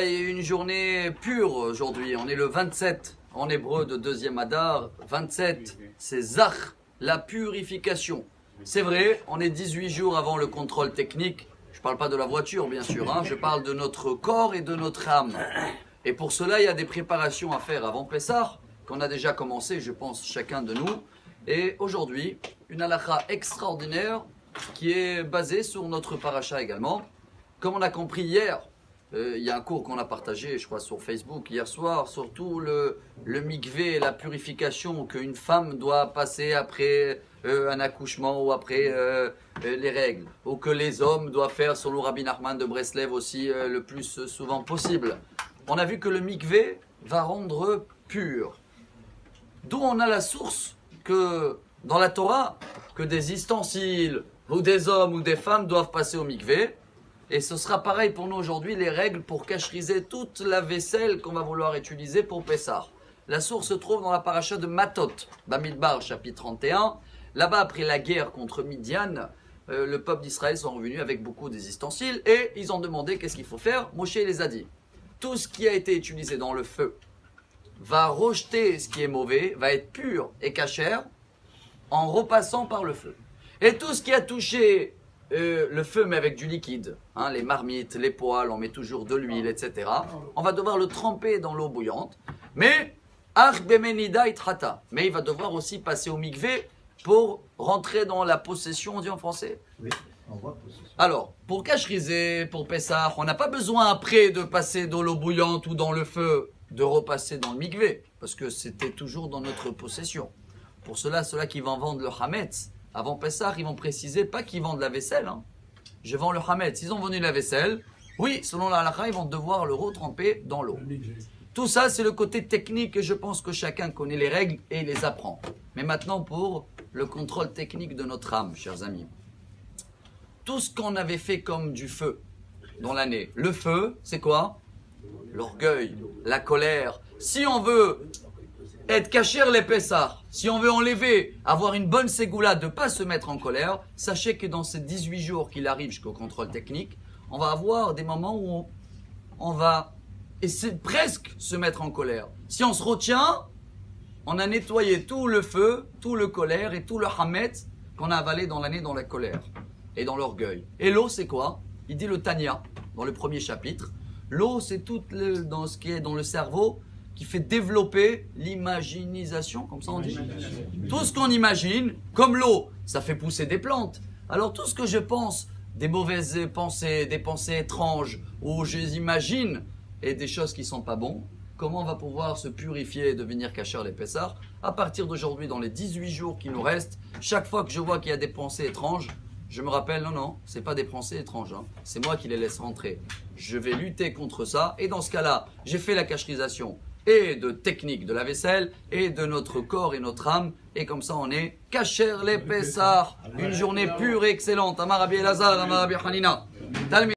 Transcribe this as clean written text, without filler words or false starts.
Une journée pure aujourd'hui. On est le 27 en hébreu de deuxième Adar. 27, c'est Zach, la purification. C'est vrai, on est 18 jours avant le contrôle technique. Je ne parle pas de la voiture, bien sûr. Je parle de notre corps et de notre âme. Et pour cela, il y a des préparations à faire avant Pessah, qu'on a déjà commencé, je pense, chacun de nous. Et aujourd'hui, une halakha extraordinaire qui est basée sur notre paracha également. Comme on a compris hier, il y a un cours qu'on a partagé, je crois, sur Facebook hier soir, surtout le mikvé, la purification qu'une femme doit passer après un accouchement ou après les règles, ou que les hommes doivent faire selon Rabbi Nachman de Breslev aussi le plus souvent possible. On a vu que le mikvé va rendre pur. D'où on a la source que dans la Torah, que des ustensiles ou des hommes ou des femmes doivent passer au mikvé. Et ce sera pareil pour nous aujourd'hui, les règles pour cacheriser toute la vaisselle qu'on va vouloir utiliser pour Pessah. La source se trouve dans la paracha de Matot, Bamidbar, chapitre 31. Là-bas, après la guerre contre Midian, le peuple d'Israël sont revenus avec beaucoup des ustensiles et ils ont demandé qu'est-ce qu'il faut faire. Moshe les a dit, tout ce qui a été utilisé dans le feu va rejeter ce qui est mauvais, va être pur et cachère en repassant par le feu. Et tout ce qui a touché le feu, mais avec du liquide, les marmites, les poêles, on met toujours de l'huile, etc. On va devoir le tremper dans l'eau bouillante. Mais il va devoir aussi passer au mikvé pour rentrer dans la possession, on dit en français. Oui, on voit possession. Alors, pour cacheriser, pour Pessah, on n'a pas besoin après de passer dans l'eau bouillante ou dans le feu, de repasser dans le mikvé, parce que c'était toujours dans notre possession. Pour cela, ceux-là qui vont vendre le hametz, avant Pessah, ils vont préciser pas qu'ils vendent la vaisselle. Je vends le hametz. S'ils ont vendu la vaisselle, oui, selon la halakha, ils vont devoir le retremper dans l'eau. Tout ça, c'est le côté technique et je pense que chacun connaît les règles et les apprend. Mais maintenant, pour le contrôle technique de notre âme, chers amis. Tout ce qu'on avait fait comme du feu dans l'année. Le feu, c'est quoi? L'orgueil, la colère. Si on veut être cachère les Pessah, si on veut enlever, avoir une bonne ségoula, de ne pas se mettre en colère, sachez que dans ces 18 jours qu'il arrive jusqu'au contrôle technique, on va avoir des moments où on va essayer de presque se mettre en colère. Si on se retient, on a nettoyé tout le feu, tout le colère et tout le hametz qu'on a avalé dans l'année dans la colère et dans l'orgueil. Et l'eau, c'est quoi? Il dit le Tanya, dans le premier chapitre. L'eau, c'est tout dans ce qui est dans le cerveau, qui fait développer l'imaginisation, comme ça on dit. Tout ce qu'on imagine, comme l'eau, ça fait pousser des plantes. Alors tout ce que je pense, des mauvaises pensées, des pensées étranges, où j'imagine, et des choses qui ne sont pas bonnes, comment on va pouvoir se purifier et devenir cacheur les Pessah? À partir d'aujourd'hui, dans les 18 jours qui nous restent, chaque fois que je vois qu'il y a des pensées étranges, je me rappelle, non, c'est pas des pensées étranges, c'est moi qui les laisse rentrer. Je vais lutter contre ça, et dans ce cas-là, j'ai fait la cacherisation et de technique de la vaisselle, et de notre corps et notre âme, et comme ça on est cachère les Pessah, une journée pure et excellente. Amar Rabbi Elazar, Amar Rabbi Hanina.